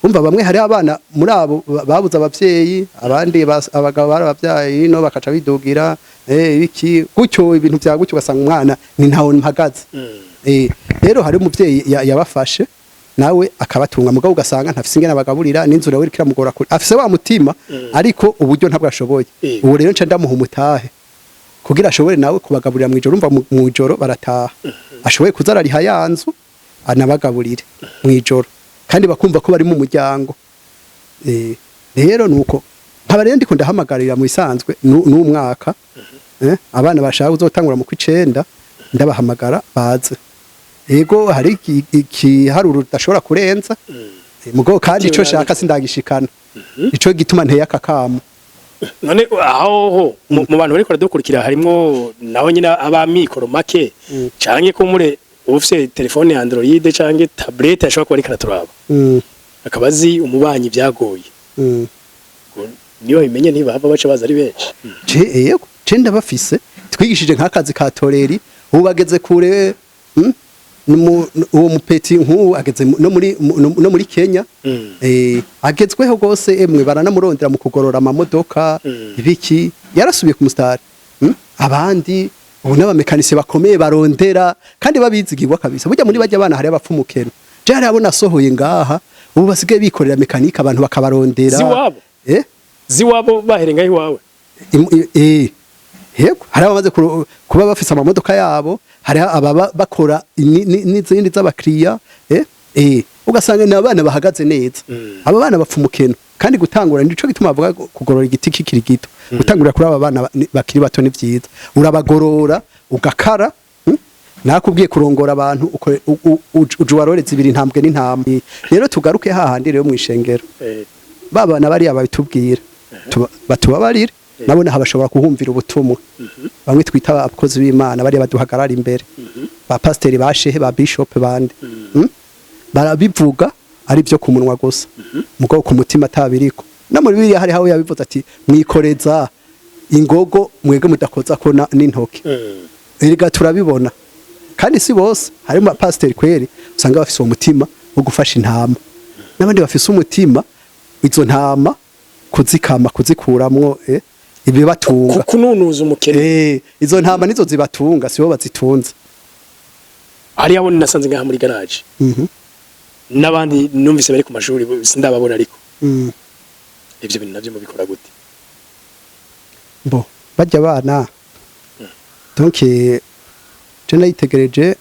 umva bamwe hari abana muri abo babuze abavyeyi abandi abagabo barabavyaye no bakaca bidugira iki gucyo ibintu bya gucyo basanga umwana ni ntawo mpagaze rero hari umuvyeyi yabafashe nawe akabatunga mugabo ugasanga ntafise ingene abagaburira n'inzu nawe kiramugora afise wa mutima ariko uburyo ntabwo ashoboye ubu rero nca ndamuha umutahe kugira ashobore nawe kubagaburira mwijoro umva mwijoro barataha ashoboye kuzarariha yanzu anabagaburire mwijoro kandi bakumva ko bari mu muryango rero nuko nkaba rero ndiko ndahamagarira mu bisanzwe n'umwaka abana bashaka uzotangura mu kw'icenda ndabahamagara baze ego hari ikiharuro udashobora kurenza mugabo kandi ico shaka sindagishikana ico gituma nteye akakamo none aho mu bantu bariko baradukurikira harimo naho nyina abamikoro make canke ko mure ufise telefone ya Android canke tablet ashobora kuba ariko araturaba akabazi umubanyi byagoye niyo bimenye ntibahava baca baza ari benshi yego cenda bafise twigishije nk'akazi ka toreri ubu bageze kure uwo mupeti nk'ubu ageze no muri Kenya agezweho gose emwe baranamurondera mu kugorora amamodoka ibiki yarasubiye ku mustari abandi ubu n'abamekanisi bakomeye barondera kandi babizigirwa kabisa burya muri bajya abana hari abapfumukeno je hari abona sohoye ngaha ubu basigaye bikorera mekanika abantu bakabarondera ziwabo baherenga iwawe yego hari abamaze kuba bafise amamodoka yabo hari ababa bakora n'izindi z'abakiriya ugasanga ni abana bahagaze neza aba bana bapfumukeno kandi gutangura nico gituma bavuga kugorora igiti kikiri gito gutangura kuri aba bana bakiri bato ni vyiza urabagorora ugakara nakubwiye kurongora abantu uje waroreza ibiri ntambwe n'intambwe rero tugaruke hahandi rero mu ishengero babana bari ababitubwira batubabarire nabo naho bashobora kuhumvira ubutumwa bamwe twita abakozi b'Imana bari baduhagarara imbere ba pasteur bashehe ba bishop bandi barabivuga ari byo kumunwa gusa mugabo ku mutima tabiriko na muri bibiri hari hawo yabivuze ati mwikoreza ingogo mwege mudakoza ko n'intoke erega turabibona kandi si bose harimo pasteur kweri usanga bafise umutima wo gufasha intama n'abandi bafise umutima izo ntama kuzikama kuzikuramwo ibi batunga kununuza umukene izo ntama nizo zibatunga sibo bazitunze ari yabone nasanze ngaha muri garage nabandi numvise bari ku mashuri sindababona ariko ivyo bintu navyo mubikora gute bo bajya abana donc je nayitegereje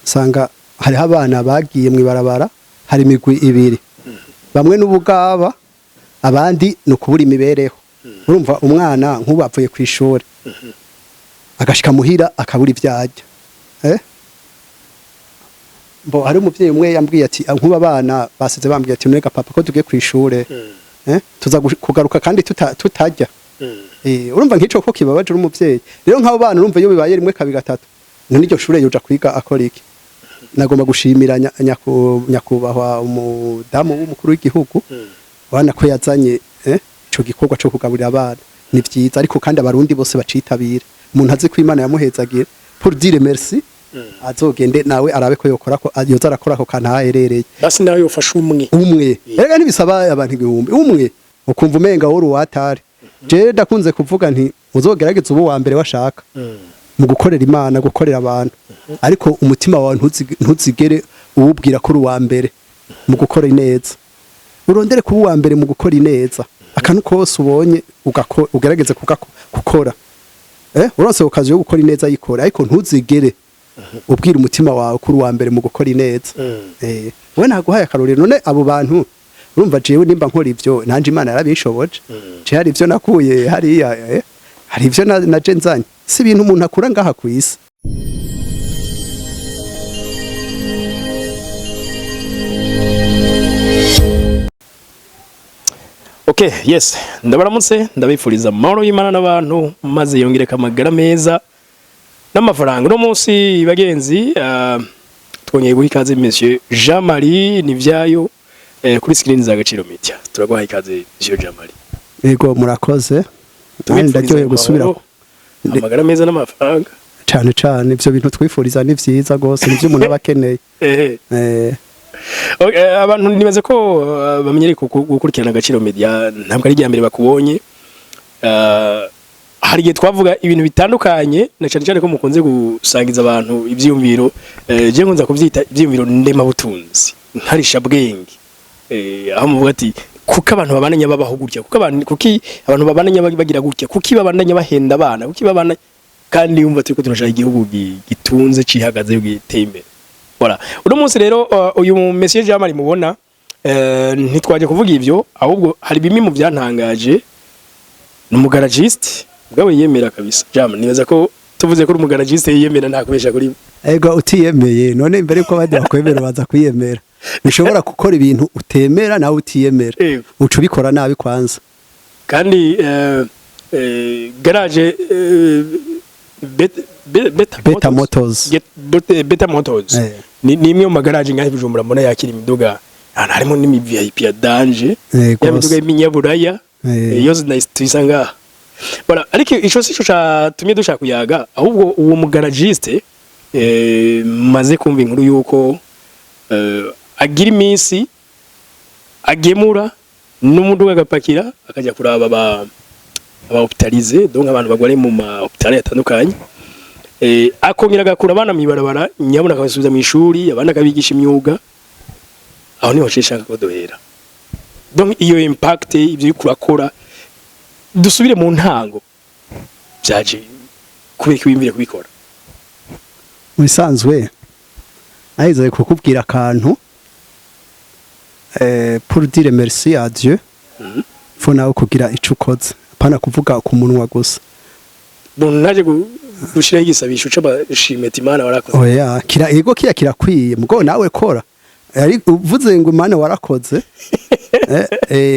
sanga hari abana bagiye mu ibarabara hari imigwi ibiri bamwe n'ubugaba abandi no kubura imibereho urumva umwana nk'ubapfuye ku ishuri agashika muhira akabura ivyajya bo hari umuvyeyi umwe yambwiye ati nkuba abana basize bambwiye ati nega papa ko tugiye ku ishure tuza kugaruka kandi tutajya urumva nk'ico ko kibabaje umuvyeyi rero nk'abo bana urumva iyo bibaye rimwe kabiri gatatu none iryo shure yoja kwiga akora iki nagomba gushimira nyakubahwa umudamu w'umukuru w'igihugu wana ko yazanye ico gikorwa cyo kugaburira abana ni vyiza ariko kandi abarundi bose bacitabira umuntu azi ko Imana yamuhezagira pour dire merci azogende nawe arabe ko yokora ko yoza arakora ko kana haherereye basi nawe yofasha umwe erega nibisaba abantu igihumbi umwe ukumva umenga wori watari je ndakunze kuvuga nti uzogerageza ubu wa mbere washaka mu gukorera Imana gukorera abantu ariko umutima wawe ntuzigere uwubwira ko uri wa mbere mu gukora ineza urondere kuba wa mbere mu gukora ineza akantu kose ubonye ugerageze gukora urose ukazi yo gukora ineza yikora ariko ntuzigere ubwira umutima wawe kuri wa mbere mu gukora ineza we naguhaye akarorero none abo bantu urumva jewe nimba nkora ivyo nanje Imana yarabishoboje je hari ivyo nakuye hariya hari ivyo naje nzanye si ibintu umuntu akura ngaha ku isi Okay, yes. Ndabaramutse ndabifuriza amahoro y'Imana n'abantu maze yongereka amagara meza n'amafaranga no munsi bagenzi twongeye guha ikaze Monsieur Jean Marie Nivyayo kuri screen za Gaciro Media. Turaguha ikaze Monsieur Jean Marie. Yego murakoze. Ndaryoye gusubira amagara meza n'amafaranga. Cyane ivyo bintu twifuriza ni vyiza gose nivyo umuntu abakeneye. abantu nibaze ko bamenyere gukurikirana Agaciro Media ntabwo ari mbere bakubonye. Hari igihe twavuga ibintu bitandukanye na cyane ko mukunze gusangiza abantu ibyiyumviro, je nkunza kuvyita ibyiyumviro ndema butunzi nkarisha bwenge, aho muvuga ati kuko abantu babananya babaho gutya, kuko abantu babananya bagira gutya, kuko babandanya bahenda abana, kuko babana kandi yumva turi ko turashaka igihugu gitunze cihagaze giteye imbere. Voilà, uno munsi rero uyu Monsieur Jean Marie mubona ntitwaje kuvuga ivyo, ahubwo hari bimwe mu byantangaje. N'umugaragiste bwawe yemera kabisa. Jama nibaza ko tuvuze ko umugaragiste yemera nta kubesha kuri. Ego utiyemeye none imbere ko badi bakwemera baza kuyemera. Bishobora gukora ibintu utemera nawe utiyemera. Ucu bikora nabi kwanza. Kandi garage Beta Motors. Beta Motors. Ni imwe mu garage ngaho Bujumbura mbona yakira imiduga. Harimo n'imi VIP ya Danger. Y'imiduga y'Iminyaburaya. Yoze na tuyisanga. Voilà, ariko ico sico tumye dushaka kuyaga, ahubwo uwo mugaragiste maze kumva inkuru yuko agira iminsi agemura n'umuduga agapakira akajya kuraba aba hospitalize, donc abantu bagware mu ma hospital yatandukanye, akongera agakura abana mwibarabara nyabona akabasubiza mu ishuri, abana akabigisha imyuga. Aho niho nshaka ko dohera. Donc iyo impact ibyo yukurakora dusubire mu ntango byaje kubera kwimvire kubikora. Musanzwe aiza kukubwira akantu pour dire merci à Dieu. Fo nawe kugira icukoze pana kuvuga ku munwa gusa. Bon naje gushira igisabisho c'abashimeti Imana warakoze. Oya kira ego kirakwiye mugo nawe kora. Ari uvuze ngo Imana warakoze.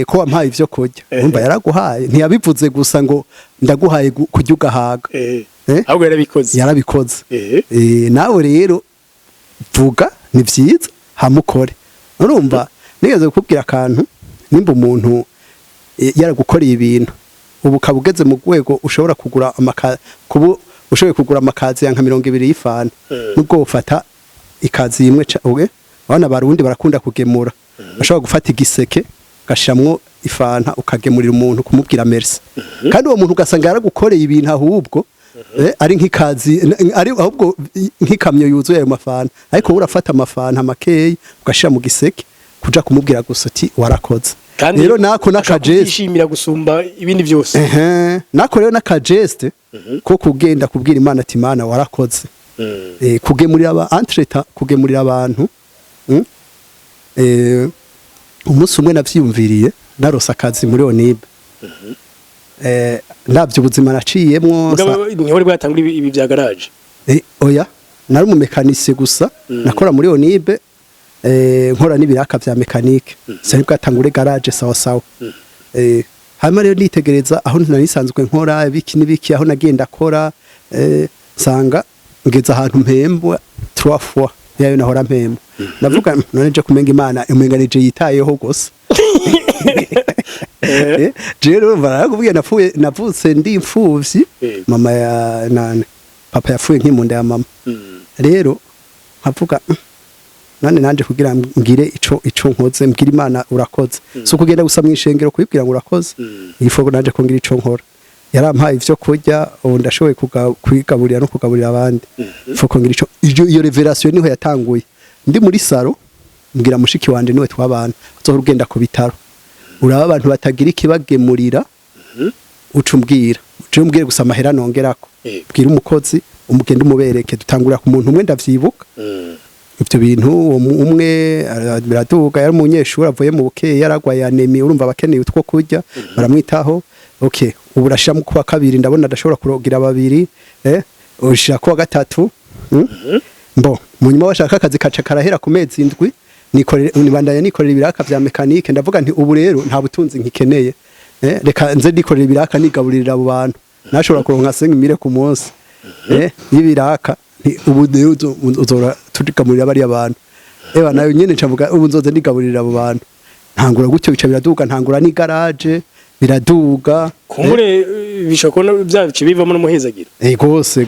Ko wampaye ivyo kurya umva yaraguhaye ntiyabivuze gusa ngo ndaguhaye kurya ugahaga ahubwo yarabikoze nawe rero vuga ni vyiza hamukore. Urumva nigeze kukubwira akantu, nimba umuntu yaragukoreye ibintu ubu kabugeze mu rwego ushobora kugura amakazi ya nka 200 y'ifana nubwo ufata ikazi imwe cawe. Abana barundi barakunda kugemura, bashobora gufata igiseke gashamwo ifanta ukagemurira umuntu kumubwira merci. Kandi uwo muntu ugasanga yaragukoreye ibintu ahubwo ari nk'ikazi, ari ahubwo nk'ikamyo yuzuye ayo mafanta, ariko urafata amafanta makeyi ugashira mu giseke kuja kumubwira gusa ati warakoze. Rero nako nakageste yishimira gusumba ibindi byose. Nako rero nakageste ko kugenda kubwira Imana ati Imana warakoze. Kugemurira kugemurira abantu. Umunsi umwe navyiyumviriye narose akazi muri Onib. Navyo ubuzima naciyemwo niho bwatangura ibi bya garage. Oya nari mu mekanise gusa nakora muri Onib, nkora n'ibiraka vya mekanike. Sari bwatangure garage sawa. Hama rero nitegereza aho nanisanzwe nkora ibiki nibiki, aho nagenda akora sanga ngeze ahantu mpembwa 3 fois yayo nahora mpemba. Navuga none je kumenga Imana umenganije yitayeho gose. Jero barakubwiye navutse ndi imfuvyi, mama ya nane papa yafuye nk'imunda ya mama. Rero nkavuga nane nanje kugira ngire ico nkoze mbwira Imana urakoze. So kugenda gusa mwishengero kubibwira ngo urakoze. Ifoko nanje ko ngira ico nkora. Yarampaye ivyo kurya ubu ndashoboye kwigaburira no kugaburira abandi. Ifoko ngira ico iyo revelation niho yatanguye. Ndi muri saro mbwira mushiki wanje niwe twabana uzohora ugenda ku bitaro uraba abantu batagira ikibagemurira ucumbwira umbwire gusa amahera nongerako bwira umukozi umugenda umubereke dutangura ku muntu umwe ndavyibuka. Ivyo bintu umwe biraduga yari umunyeshuri avuye mu bukeye yaragwaye anemi, urumva abakeneye utwo kurya baramwitaho. Okay ubu rashira kuwa kabiri ndabona adashobora kurogira babiri ushira kuwa gatatu. Mbo munyuma washaka akazi kaca karahera ku mezi 7 nibandanya nikorera ibiraka vya mekanike. Ndavuga nti ubu rero nta butunzi nkikeneye, reka nze ndikorera ibiraka nigaburira abo bantu nashobora kuronka 5,000 ku munsi y'ibiraka. Ubu uzora tudigamurira bari abantu nayo nyene ncavuga ubu nzoze ndigaburira abo bantu. Ntangura gutyo bica biraduga, ntangura ni garage biraduga kumure bishakona byabici bivamo no muhezagira. Gose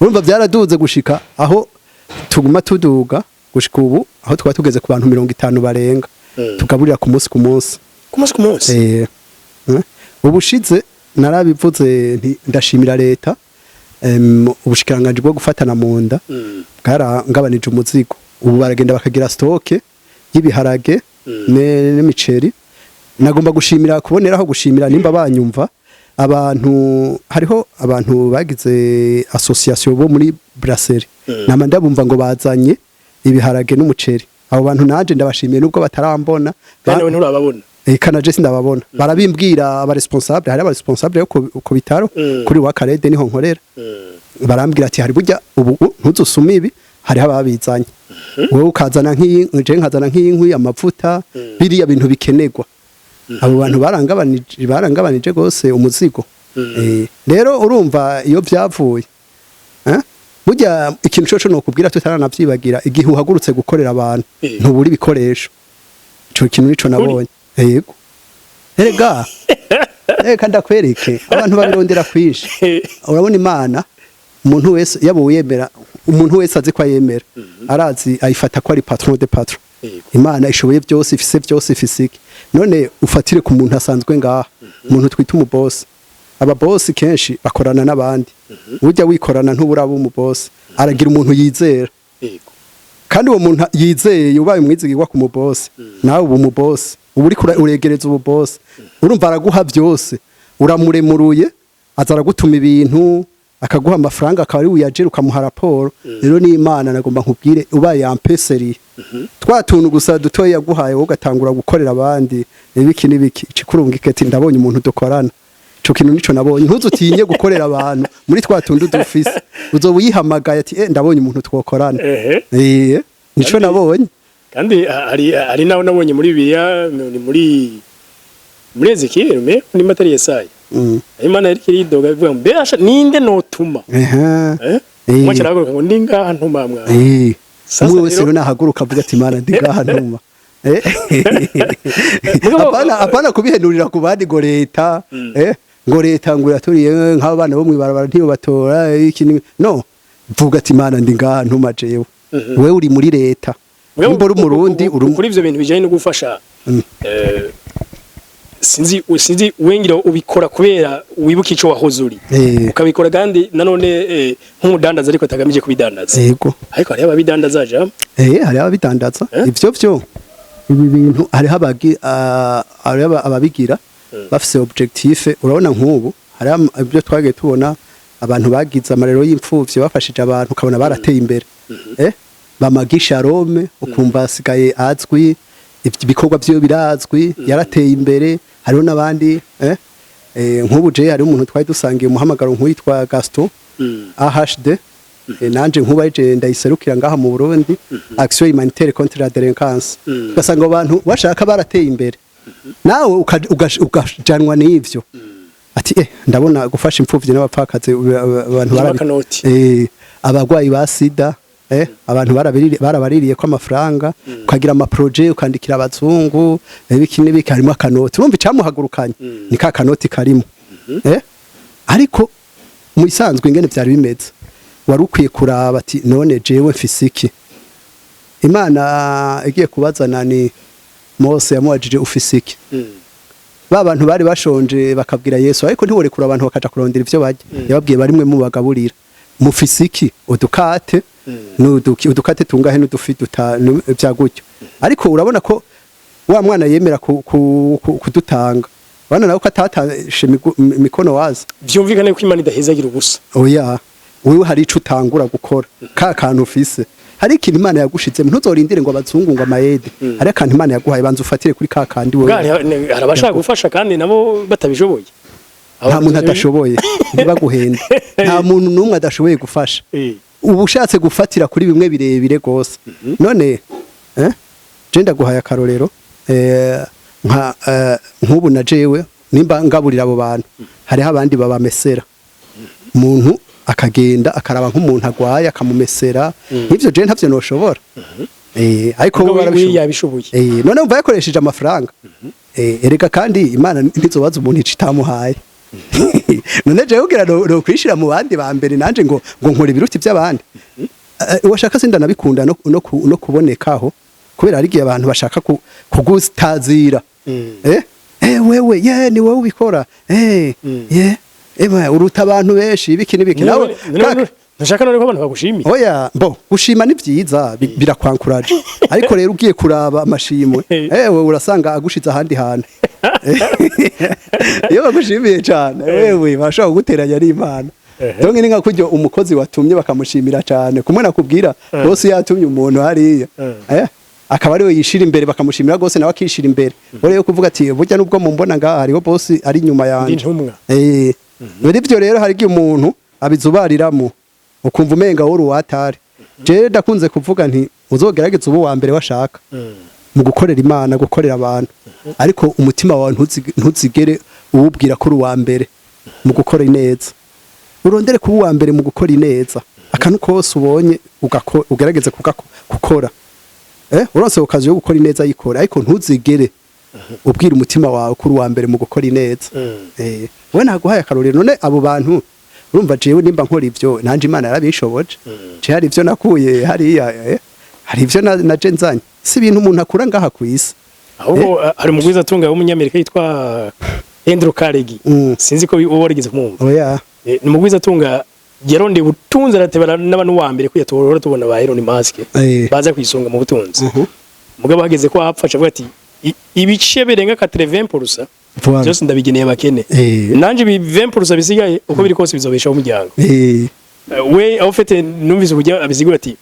urumva byaraduze gushika aho tuguma tuduga gushika ubu aho twaba tugeze ku bantu 50 barenga tugaburira ku munsi ubushize narabivuze ndashimira leta ubushikiranganje bwo gufatana mu nda bwarangabanije umuzigo ubu baragenda bakagira stoke y'ibiharage n'imiceri nagomba gushimira kuboneraho gushimira nimba banyumva abantu hariho abantu bagize association bo muri brasserie namanda bumva ngo bazanye ibiharage n'umuceri abo bantu naje ndabashimiye nubwo batarambona kandi nturababona kanaje sindababona barabimbwira aba responsable hari aba responsable yo ku bitaro kuri wa Karede niho nkorera barambwira ati hari burya ubu ntuzusuma ibi hari ababizanye wowe ukazana nkazana nk'inkwi amavuta biriya bintu bikenerwa abo bantu barangabanije gose umuzigo rero urumva iyo byavuye burya ikintu cyo no kubwira tutaranavyibagira igihe uhagurutse gukorera abantu ntuburi bikoresho ico kintu nico nabonye yego erega reka ndakwereke abantu babirondera kwishi urabona Imana umuntu wese yabo yemera umuntu wese azi ko yemera arazi ayifata ko ari patron de patron Imana ishoboye byose ifise byose ifisike none ufatire ku muntu asanzwe ngaha umuntu twita umuboss aba boss kenshi bakorana n'abandi ujya wikorana ntuburabo umuboss aragira umuntu yizera kandi uwo muntu yizeye ubaye umwizigirwa ku muboss nawe ubu umuboss uburi uregereza ubu boss urumva araguha byose uramuremuruye azara gutuma ibintu akaguha amafaranga akaba ari uyajera ukamuha raporo rero ni Imana nagomba nkubwire ubaye yampeseri twatuntu gusa dutoye yaguhaye wowe gatangura gukorera abandi nibiki ikikurungike ati ndabonye umuntu dukorana ico kintu nico nabonye ntuzutinye gukorera abantu muri twatundu dufise uzoba uyihamagaye ati ndabonye umuntu twokorana nico nabonye kandi ari naho nabonye muri biya ni muri Ezekiel ni matari Yesaya Imana yari kiridoga bivuga mbesha ninde notuma umwe araguruka ngo ndinga ntuma mwa umwe wese rero nahaguruka avuga ati Imana ndinga ntuma apana kubihenurira ku bandi ngo leta ngo leta ngo yaturiye nk'abana bo mwibarabara ntiyo batora iki no vuga ati Imana ndinga ntuma jewe wewe uri muri leta imboro umurundi kuri ivyo bintu bijanye no gufasha sinzi wengira ubikora kubera wibuka ico wahoze uri ukabikora kandi nanone nk'umudandaza ariko atagamije kubidandaza yego ariko hari ababidandaza ja hari ababidandaza ivyo ibi bintu hari ababigira bafise objectif urabona nk'ubu hari ibyo twagiye tubona abantu bagize amarero y'imfuvye bafashije abantu ukabona barateye imbere bamagisha Rome ukumva asigaye azwi ibikorwa byo birazwi yarateye imbere hariho nabandi nk'ubu je hari umuntu twari dusangiye umuhamagaro nk'uwitwa Gaston AHD nanje nkuba je ndayiserukira ngaha mu Burundi action humanitaire contre la délinquance ugasanga abantu bashaka barateye imbere nawe ugajanwa n'ivyo ati ndabona gufasha imfuvyi n'abapfakaze abantu barabi abagwayi ba sida abantu barabaririye ko amafaranga ukagira ama projet ukandikira abazungu ibiki harimo akanoti urumva icamuhagurukanye ni ka kanoti karimo ariko mu isanzwe ingene byari bimeze wari ukwiye kuraba ati none jewe mfise iki Imana igiye kubazana ni Mose yamuwajije ufise iki bantu bari bashonje bakabwira Yesu ariko ntiwore kura abantu bakaja kurondera ivyo barya yababwiye barimwe mu bagaburira mufise iki udukate udukate tungahe n'udufi byagutyo ariko urabona ko wa mwana yemera kudutanga bana nawe ko atatashe mikono waza byumvikane ko Imana idahezagira ubusa oya wewe hari ico utangura gukora ka kantu ufise hari ikintu Imana yagushize ntuzorindire ngo abazungu ngo amayede hari akantu Imana yaguhaye banza ufatire kuri ka kandi wewe arabashaka gufasha kandi nabo batabishoboye nta muntu adashoboye ntibaguhenda nta muntu n'umwe adashoboye gufasha ubu ushatse gufatira kuri bimwe birebire gose none je ndaguhaye akarorero nk'ubu na jewe nimba ngaburira abo bantu hariho abandi babamesera umuntu akagenda akaraba nk'umuntu agwaye akamumesera nk'ivyo je ntavyo noshobora ariko barabishoboye none umva yakoresheje amafaranga erega kandi Imana ntizobaza umuntu icitamuhaye none je ugira no kwishira mu bandi ba mbere nanje ngo nkora ibiruti by'abandi washaka sinda nabikunda no kubonekaho kubera ari gihe abantu bashaka kugustazira wewe ni wowe ubikora uruta abantu benshi ibiki n'ibiki nawe nashaka none ko abantu bagushimiye oya gushima ni byiza birakwankuraje ariko rero ugiye kuraba amashimwe wewe urasanga agushiza ahandi hantu iyo bagushimiye cyane wewe bashaka guteranya n'Imana donc ni nka kujyo umukozi watumye bakamushimira cyane kumwe nakubwira bose yatumye umuntu hariya akaba ariwe yishira imbere bakamushimira gose nawe akishira imbere ore yo kuvuga ati burya nubwo mumbona ngaha hariho boss ari nyuma yanje muri byo rero hari giye umuntu abizubariramo ukumva umenga wori watari je ndakunze kuvuga nti uzogerageza ubu wa mbere washaka mu gukorera Imana gukorera abantu ariko umutima wawe ntuzigere uwubwira ko uri wa mbere mu gukora ineza urondere kuba wa mbere mu gukora ineza akantu kose ubonye ugerageze gukora uronse ukazi yo gukora ineza yikora ariko ntuzigere ubwira umutima wawe kuri wa mbere mu gukora ineza we naguhaye akarorero none abo bantu urumva jewe nimba nkora ivyo nanje Imana yarabishoboje je hari ivyo nakuye hariya hari ivyo naje nzanye si ibintu umuntu akura ngaha kwisi ahubwo hari umugwiza atunga w'umunyamerika yitwa Andrew Carnegie sinzi ko uwo warigeze kumwumva oya ni umugwiza atunga yaronde butunzi aratebara n'abantu wa mbere kuyatora tubona ba Elon Musk baza kwisonga mu butunzi mugabo hageze ko apfasha avuga ati ibice birenga 80% byose ndabigeneye bakene nanje bi 20% bisigaye uko biri kose bizobesha umuryango we aufete numvise kujya abisigura ati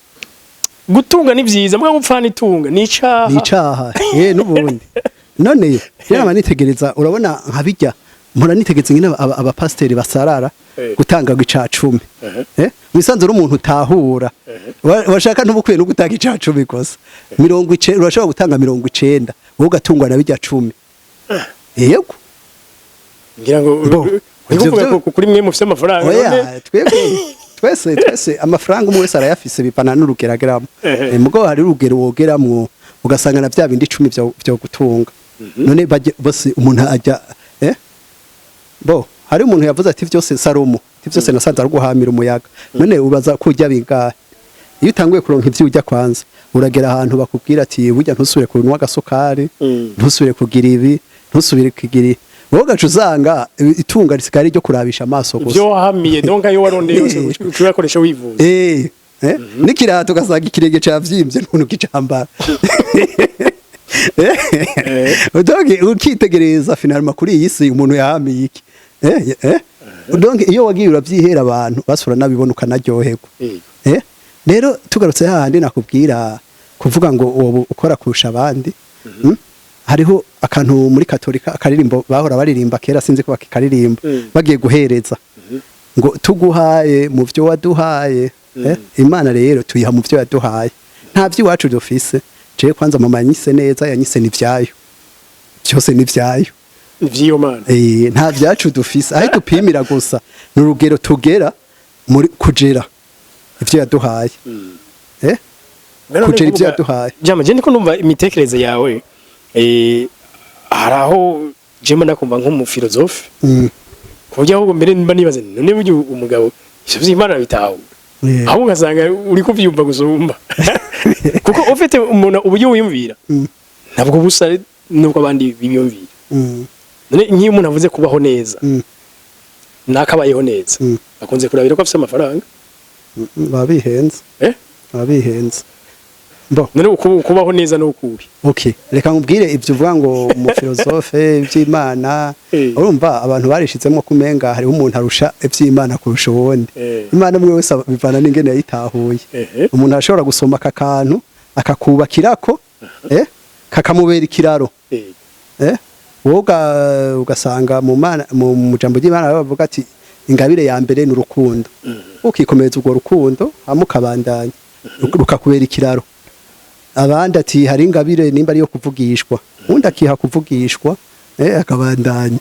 gutunga ni byiza mugabo upfana itunga ni icaha n'ubundi none yama nitegereza urabona nkabijya mpora nitegetse ngine abapasteri basarara gutanga gicacumi mwisanzura umuntu utahura washaka ntubukwiye no gutanga icacumi kosa 90 urashobora gutanga 90 wowe ugatungwa na bijya 10 yego ngira ngo kuri mwe mufite amafaranga oya twese amafaranga umwe wese arayafise bipana n'urugerageramo mugo hari urugero wogeramwo ugasanga na bya bindi 10 byo gutunga none bose umuntu ajya hari umuntu yavuze ati byose Salomo byose nasanze aruguhamira umuyaga none ubaza kujya bingahe iyo utanguye kuronka ivyo ujya kwanza uragera ahantu bakubwira ati burya ntusubire kunywa gasukari ntusubire kugira ibi ntusubire kugira wowe gacuzanga itunga risigari ryo kurabisha amaso gusa byo wahamiye donc ayo waronde yose urakoresha wivuza nikirato gasanga ikirege cavyimbye ntuntu kicambara donc ukitegereza finalement kuri iyi si umuntu yahamiye iki donc iyo wagiye uravyihera abantu basura nabibona ukanaryoherwa rero tugarutse hahandi nakubwira kuvuga ngo uwo ukora kurusha abandi hariho akantu muri katolika akaririmbo bahora baririmba kera sinzi ko bakikaririmba bagiye guhereza ngo tuguhaye mu byo waduhaye Imana rero tuyiha mu byo yaduhaye nta by'iwacu dufise je kwanza mama yanyise neza yanyise n'ivyayo byose n'ivyayo ivyo Mana nta byacu dufise aho tupimira gusa n'urugero tugera muri kujera ivyo yaduhaye kujera ivyo yaduhaye jama je ndiko numva imitekerereze yawe haraho je mbona kumva nk'umufilozofe kujya ahubwo mbere mba nibaze none buryo umugabo ivyo vy'Imana bitaho aho ugasanga uri kuvyumva gusumba kuko ufite umuntu uburyo wiyumvira ntabwo busa nuko abandi bibiyumvira none nk'iyo umuntu avuze kubaho neza nakabayeho neza akunze kurabira ko afite amafaranga babihenze babihenze none kubaho neza no kubi okay reka nkubwire ivyo uvuga ngo mu filozofe ivy'Imana urumva abantu barishitsemo kumenga hari umuntu arusha ivy'Imana kurusha uwundi Imana mwe wese bivana n'ingene yitahuye umuntu ashobora gusoma akakantu akakubakirako kakamubera ikiraro woga ugasanga mu jambo ry'Imana bavuga ati ingabire ya mbere n'urukundo ukikomeza urwo rukundo amukabandanya rukakubera ikiraro abandi ati hari ingabire nimba ariyo kuvugishwa undi akiha kuvugishwa akabandanya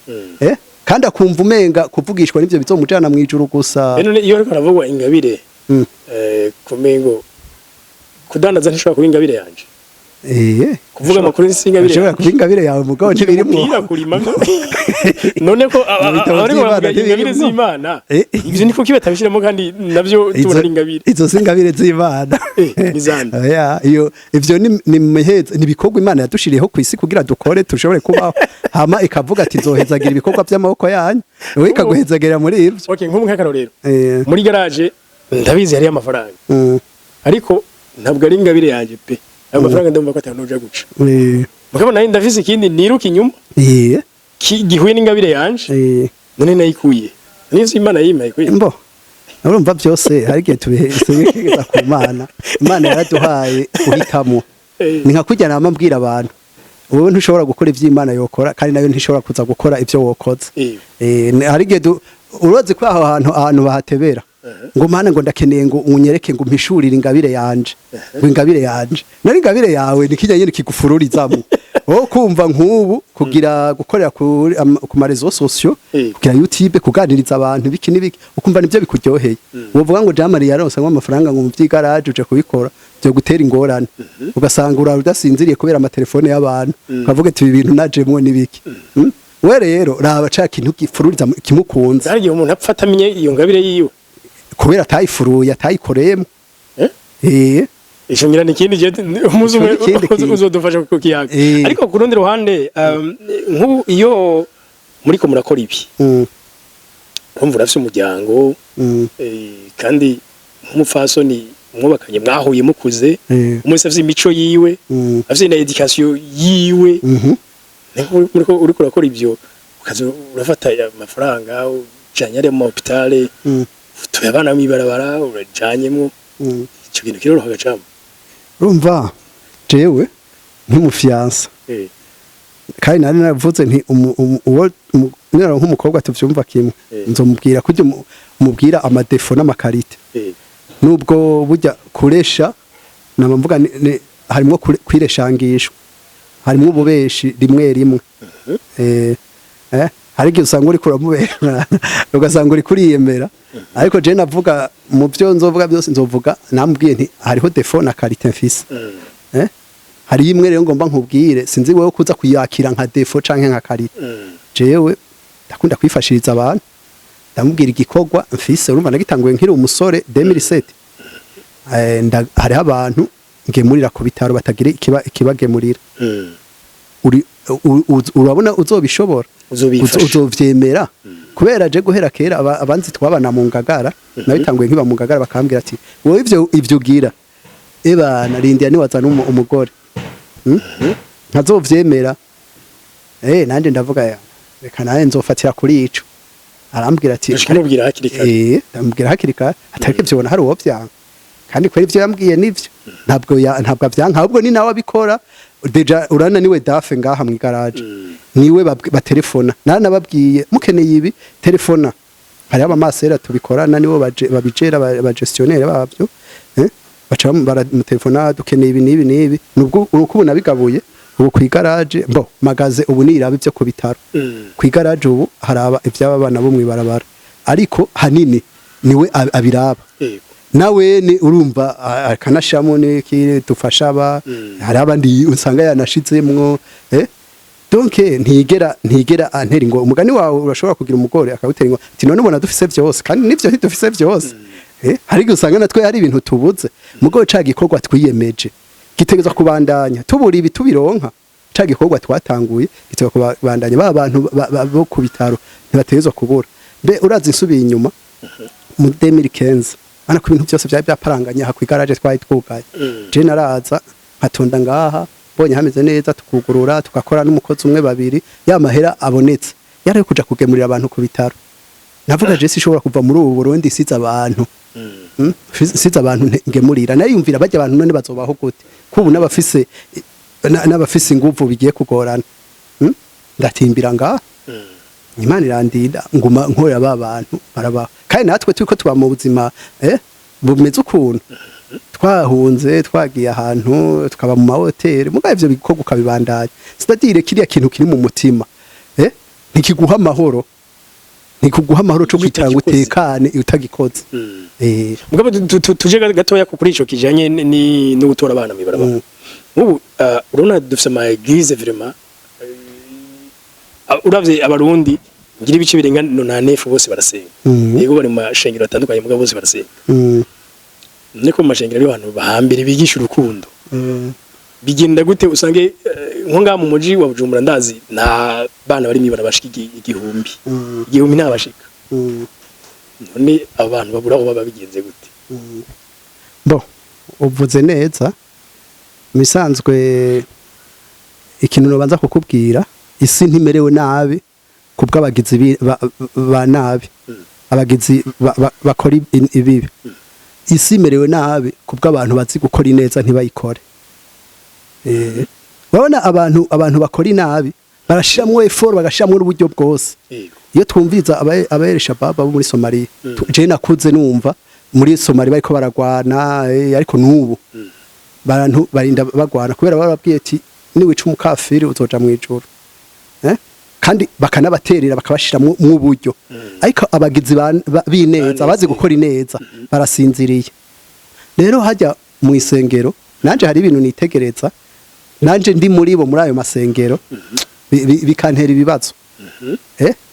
kandi akumva umenga kuvugishwa nivyo bizomujana mwijuru gusa none iyo ariko aravugwa ingabire kumengo kudandaza ntishobora kuba ingabire yanje kuvuga amakuru y'Ingabire ashobora kuba Ingabire yawe mugabo ntibirimo kurima none ko ariko Ingabire z'Imana ivyo niko kibatabishiramo kandi navyo tubona Ingabire izo Ingabire z'Imana nizanda iyo ivyo ni meheza ni bikorwa Imana yadushiriyeho ku isi kugira dukore tushobore kubaho hama ikavuga ati zohezagira ibikorwa by'amaboko yanyu we ikaguhezagira muri ivyo okay nk'umukakaro rero muri garage ndabizi hari amafaranga ariko ntabwo ari Ingabire yanje pe amafaranga ndumva ko atanoja guca mugabo nayo ndafise ikindi niruka inyuma gihuye n'Ingabire yanje none nayikuye nizo Imana yimaye kuye mbo urumva byose hari gihe tubiheza ku Imana yaraduhaye uhitamo ni nka kujya nama mbwira abantu wowe ntushobora gukora ivy'Imana yokora kandi nayo ntishobora kuza gukora ivyo wokoze hari gihe uroze ko ahantu bahatebera ngo mana ngo ndakeneye ngo unyereke ngo mpishurire Ingabire yanje ngo Ingabire yanje nari Ingabire yawe nikijya nyine kigufururizamo wowe kumva nk'ubu kugira gukorera ku marezo sociaux kugira YouTube kuganiriza abantu biki nibiki ukumva nibyo bikuryoheye uvuga ngo Jean Marie yaronse amafaranga ngo mu by'igaraje uje kubikora byo gutera ingorane ugasanga udasinziriye kubera amatelefone y'abantu ukavuga ati ibi bintu najemwe nibiki we rero raba ca kintu gifururiza kimukunze hari umuntu apfata amenye iyo Ngabire yiwe kubera atayifuruye atayikoreyemo ishongira nikindi je uzodufasha kukiyaga ariko ku rundi ruhande nk'ubu iyo muriko murakora ibi kumva urafise umuryango kandi nk'umufasoni mwubakanye mwahuye mukuze umwese afise imico yiwe afise na education yiwe muriko uriko urakora ibyo ukaza urafata amafaranga ujanye mu hôpital tuyabana mwibarabara urajanyemo icyo kintu kiroroha gacamo urumva jewe nk'umufiansa kandi nari navuze nti nera nk'umukobwa tuvyumva kimwe nzomubwira kujya umubwira amadefo n'amakarite nubwo burya kuresha namvuga harimo kwireshangishwa harimo ububeshi rimwe hari igihe usanga uri kuramubera ugasanga uri kuriyemera ariko je navuga mu byo nzovuga byose nzovuga namubwiye nti hariho defo na karite mfise hari imwe rero ngomba nkubwire sinzi wewe kuza kuyakira nka defo canke nka karite jewe ndakunda kwifashiriza abantu ndamubwira igikorwa mfise urumva nagitanguye nkiri umusore 2007 hariho abantu ngemurira ku bitaro batagira ikibagemurira urabona uzobishobora uzovyemera kubera je guhera kera abanzi twabana mu Ngagara nabitanguye nkiba mu Ngagara bakambwira ati wowe ivyo ugira narindiye niwazana umugore ntazovyemera nanje ndavuga reka naye nzofatira kuri ico arambwira ati ndamubwira hakiri kare atarike vyona hari uwo vyanga kandi kweri ivyo yambwiye nivyo ntabwo avyanka ahubwo ni nawe abikora deja urana niwe dafe ngaha mu garage niwe batelefona nababwiye mukeneye ibi telefona hari abamasera tubikorana nibo babijera ba gestionnaire babyo baca baramutelefona dukeneye ibi nibi nubwo uko nabigabuye ubu ku garage magaze ubu niraba ivyo ku bitaro ku garage ubu haraba ivy'abana bo mwibarabara ariko hanini niwe abiraba nawe ni urumva akanashamo niki dufasha aba hari abandi usanga yanashizemwo donc ntigera antera ngo umugani wawe urashobora kugira umugore akawutera ngo ati none ubona dufise byose kandi nivyo ntidufise byose hari gusanga natwe hari ibintu tubuze mugabo ca gikorwa twiyemeje gitegeza kubandanya tubura ibi tubironka ca gikorwa twatanguye gitegeza kubandanya ba bantu bo ku bitaro ntibategezwa kubura mbe urazi insubiye inyuma mu 2015 ana ku bintu byose byari byaparanganya ha ku garage twari twugaye je naraza nkatonda ngaha bonye hameze neza tukugurura tukakora n'umukozi umwe babiri ya mahera abonetse yari kuja kugemurira abantu ku bitaro navuga je sishobora kuva muri ubu Burundi siza abantu siza abantu ngemurira nariyumvira bajya abantu none bazobaho gute kubu n'abafise inguvu bigiye kugorana ndatimbira ngaha Imana irandinda nguma nkorera abantu baraba kandi natwe turiko tuba mu buzima bumeze ukuntu twahunze twagiye ahantu tukaba mu mahoteli mugaye ivyo bikorwa ukabibandanya c'est-à-dire kiriya kintu kiri mu mutima ntikiguha amahoro cyo kwitanga utekane utagikoze mugabo tuje gatoya kuri ico kijanye ni no gutora abana mibarabara ubu urabona dufite ama église vraiment uravye abarundi ngira ibice birenga 9 bose barasenga yego bari mu mashengero atandukanye mugabo bose barasenga niko mu mashengero ari abantu bahambira bigisha urukundo bigenda gute usange nko nga mu muji wa Bujumbura ndazi nta bana bari mibara bashika igihumbi ntabashika none abantu babura aho baba bigenze gute bo uvuze neza misanzwe ikintu nobanza kukubwira isi ntimerewe nabi kubw'abagizi ba nabi abagizi bakora ibibi isi imerewe nabi kubw'abantu bazi gukora ineza ntibayikore babona abantu bakora inabi barashiramwo effort bagashiramwo uburyo bwose iyo twumviza abayeresha baba bo muri Somalia je nakuze numva muri Somalia bariko baragwana ariko nubu bantu barinda bagwana kubera barabwiye ati niwica umukafiri uzoja mu ijuru kandi bakanabaterera bakabashiramwo mu buryo ariko abagizi bineza abazi gukora ineza barasinziriye rero hajya mu isengero nanje hari ibintu nitegereza nanje ndi muri bo muri ayo masengero bikantera ibibazo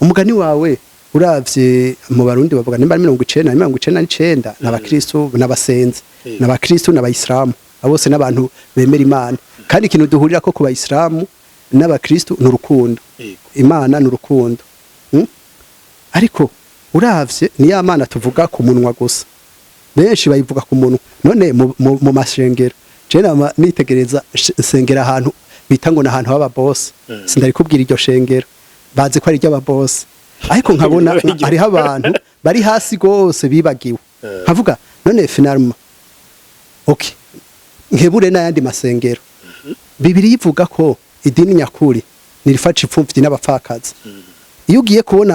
umugani wawe uravye mu barundi bavuga nimba 99 n'abakristo n'abasenzi n'abakristo n'abayisilamu abose n'abantu bemera Imana kandi ikintu duhurira ko ku bayisilamu n'abakristo n'urukundo Imana n'urukundo ariko uravye ni ya Mana tuvuga ku munwa gusa benshi bayivuga ku munwa none mu mashengero Jena nitegereza sengera ahantu bita ngo nahantu haba boss sindari kubwira iryo shengero bazi ko ari ryo aba boss ariko nkabona ari abantu bari hasi gose bibagiwe nkavuga none finalement okay nkebure n'ayandi masengero bibiri yivuga ko idini nyakuri nirifaca ipfumvyi n'abapfakazi iyo ugiye kubona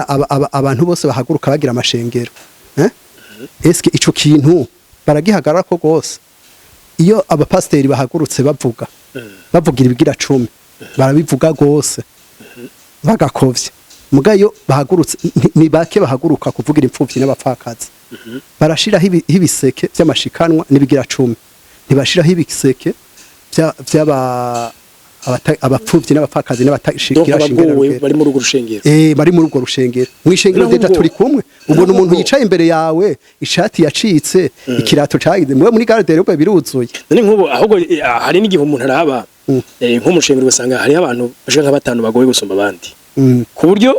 abantu bose bahaguruka bagira amashengero eske ico kintu baragihagarara ko gose iyo abapasteri bahagurutse bavugira ibigira 10 barabivuga gose bagakovye mugayo bahagurutse ni bake bahaguruka kuvugira impfuvyi n'abapfakazi barashiraho ibiseke by'amashikanwa n'ibigira 10 ntibashiraho ibiseke by'aba abapfuvyi n'abapfakazi n'abatashikira shingiro bari muri urwo rushengero bari muri urwo rushengero mwishengero deja turi kumwe ubwo umuntu yicaye imbere yawe ishati yacitse ikirato cagize mwe muri garde rero biruzuye none nkubo ahubwo hari n'igihe umuntu araba nko mu rushengero basanga hari abantu bashaka batanu bagoye gusomba abandi ku buryo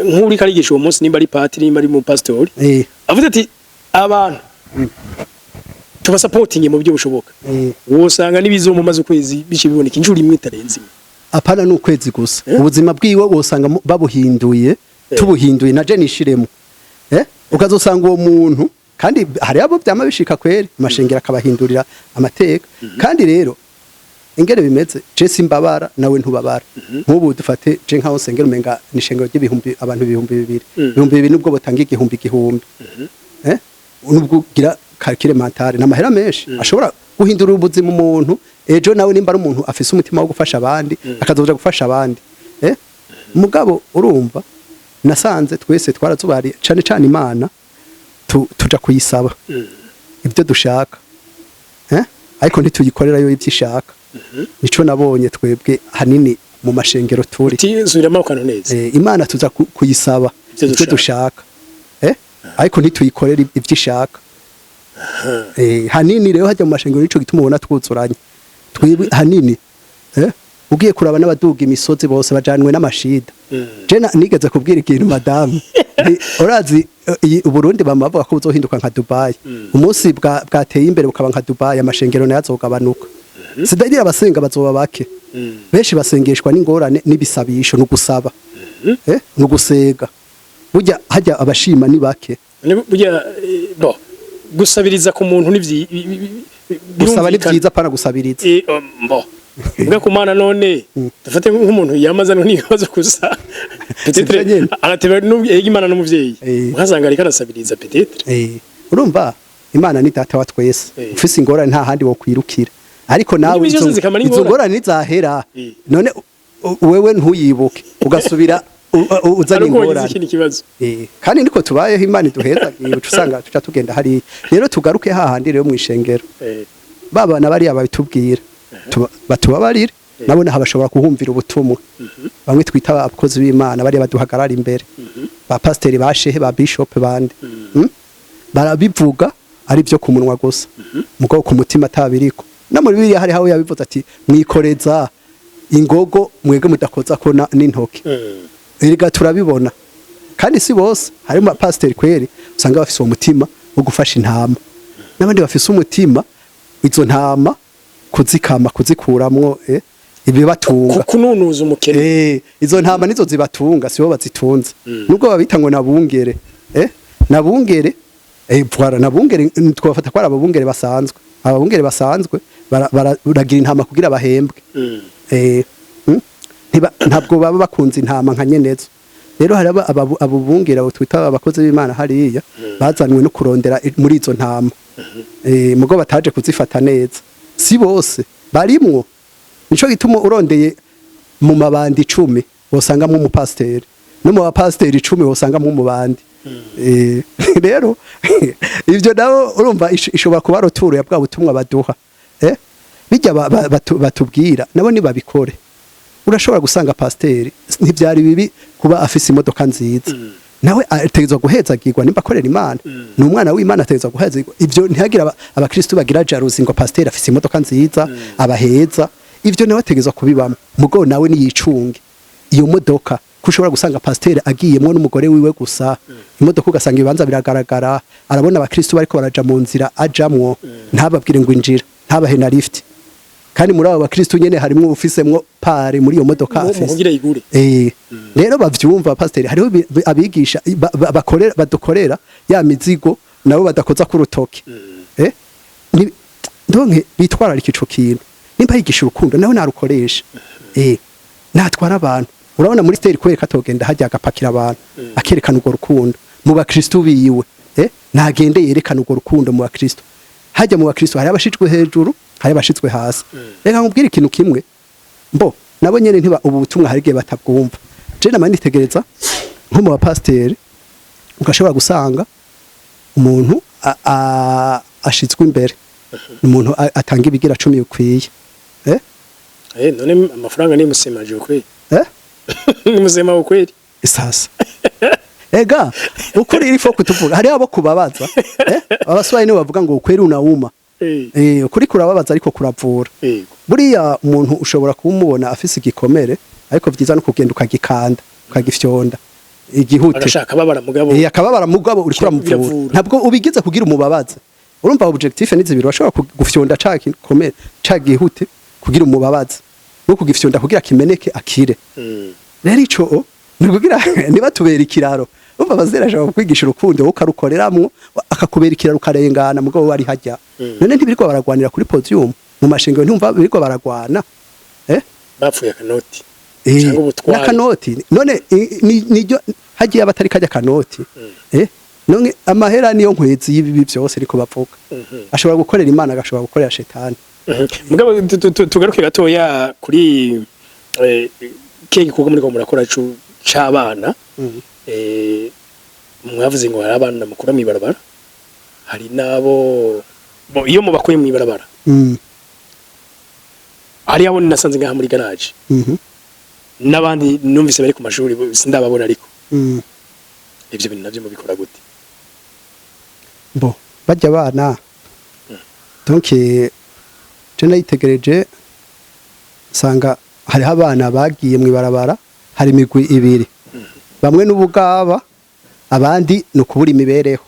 nk'uri karigisha uwo munsi nimba ari patiri nimba ari mu pastori avuze ati abantu tubasupporting mu byo bushoboka wosanga nibizomu maze ukwezi bice biboneka injuri imwe itarenze apana n'ukwezi gusa ubuzima bwiwe wosanga babuhinduye tubuhinduye na je nishiremo ukazosanga uwo muntu kandi hari abo byama bishika kweri amashengero akabahindurira amateka kandi rero ingere bimeze je simbabara nawe ntubabara nk'ubu dufate je nkaho sengero menga nishengero ry'ibihumbi abantu 2000 nubwo botanga igihumbi nubwo gira calcule mentale n'amahera menshi ashobora guhindura ubuzima umuntu ejo nawe nimba ari umuntu afise umutima wo gufasha abandi akazoja gufasha abandi mugabo urumva nasanze twese twarazubari cyane cyane Imana tuja kuyisaba ibyo dushaka ariko ntituyikorera yo ibyishaka nico nabonye twebwe hanini mu mashengero turi tizuramo kano neza Imana tuza kuyisaba ibyo dushaka ariko ntituyikorera ibyishaka hanini rero hajya mu mashengero nico gituma ubona twuzuranye twebwe hanini ugiye kuraba n'abaduga imisozi bose bajanwe n'amashida je nigeze kubwira ikintu madame orazi Burundi bamavuga ko uzohinduka nka Dubai umunsi bwateye imbere bukaba nka Dubai amashengero nayo azogabanuka sidagira abasenga bazoba bake benshi basengeshwa n'ingorane n'ibisabisho no gusaba no gusega burya hajya abashima ni bake burya bo gusabiriza ku muntu gusaba ni byiza para gusabiriza bo mbwa kumana none dufate nk'umuntu yamazana n'ibibazo gusa peut-être arateba n'Imana n'umuvyeyi mwazanga ari karasabiriza peut-être urumva Imana ni data wa twese ufise ingorane nta handi wo kwirukira ariko nawe izo ngorane nizahera none wewe ntuyibuke ugasubira uzana ingorane kandi niko tubayeho Imana iduheza usanga tuca tugenda hari rero tugaruke hahandi rero mwishengero baba na bari ababitubwira batubabarire nabone habashobora kuhumvira ubutumwa bamwe twita abakozi b'Imana bari baduhagarara imbere ba pasiteri bashehe ba bishop bande barabivuga ari byo ku munwa gusa mugo ku mutima atabiriko no muri biriya hari hawe yabivuze ati mwikoreza ingogo mwege mudakoza ko n'intoki erega turabibona kandi si bose harimo pasiteri kweri usanga bafise uwo mutima wo gufasha intama n'abandi bafise umutima izo ntama kuzikama kuzikuramwo ibibatunga kununuza umukene izo ntama nizo zibatunga sibo bazitunze nubwo babita ngo nabungere nabungere bwara nabungere twafata ko ababungere basanzwe ababungere basanzwe baragira intama kugira bahembwe ntabwo baba bakunze intama nka nyenezo rero hari abubungera twita abakozi b'Imana hariya bazanwe no kurondera muri izo ntama mugo bataje kuzifata neza si bose barimwo nico gituma urondeye mu mabandi 10 wosangamo umupasiteri no mu bapasiteri 10 wosangamo umubandi rero ivyo nawo urumva ishobora kuba roturo ya bwa butumwa baduha bijya batubwira nabo ni babikore urashobora gusanga pasiteri ntibyari bibi kuba afise imodoka nziza nawe ategezwa guhezagirwa nimba akorera Imana ni umwana w'Imana ategezwa guhezagirwa ivyo ntihagira abakristo bagira jaruzi ngo pasiteri afise imodoka nziza abaheza ivyo nawe ategezwa kubibamo mugo nawe niyicunge iyo modoka kushobora gusanga pasiteri agiyemwo n'umugore wiwe gusa imodoka ugasanga ibibanza biragaragara arabona abakristo bariko baraja mu nzira ajamwo ntababwire ngo injira ntabahe na lift kandi muri abo bakristo nyene harimo ufisemwo pare muri iyo modoka afise rero bavyumva pasiteri hariho abigisha badukorera ya mizigo nabo badakoza ku rutoke ndonke bitwararika ico kintu nimba yigisha urukundo nawe narukoresha natwara abantu urabona muri steri kwereka atogenda hajya agapakira abantu akerekana urwo rukundo mu bakristo biwe ntagende yerekana urwo rukundo mu bakristo hajya mu bakristo hari abashitswe hejuru hari abashitswe hasi reka nkubwire ikintu kimwe mbo nabo nyene ntiba ubu butumwa hari gihe batabwumva je namani nitegereza nko mu bapasiteri ugashobora gusanga umuntu ashitswe imbere umuntu atanga ibigira 10 ukwiye none amafaranga ni musemaje ukwiye ni musema ukweli sasa ega ukuri irifo kutuvuga hari abo kubabaza abaswaye ni bavuga ngo ukweli unauma ukuri kurababaza ariko kuravura buriya umuntu ushobora kumubona afise igikomere ariko vyiza no kugenda ukagikanda ukagifyonda igihute agashaka babara mugabo akababara mugabo uri kuramuvura ntabwo ubigize kugira umubabaze urumva objectif ni zibiri washobora gufyonda caki komere cagihute kugira umubabaze no kugifyonda kugira kimeneke akire rero ico nukugira niba tubera ikiraro umva bazerasha kwigisha urukundo ukarukoreramwo akakubera ikiraro ukarengana mugabo wari hajya none ntibiriko baragwanira kuri podium mu mashingo ntumva biriko baragwana bapfuye kanoti cyangwa ubutwari kanoti none nijyo hagiye abatari kajya kanoti none amahera niyo nkwezi y'ibibi byose ariko bavuga ashobora gukorera Imana agashobora gukorera shetani mugabo tugaruke gatoya kuri keke kuko muri ko murakora c'abana mwavuze ngo hari abana mukura mu ibarabara hari nabo iyo mubakuye mu ibarabara hari abo nasanze ngaha muri garage n'abandi numvise bari ku mashuri sindababona ariko ivyo bintu navyo mubikora gute bajya abana donc je nayitegereje sanga hariho abana bagiye mu ibarabara hari imigwi ibiri bamwe n'ubugaba abandi no kubura imibereho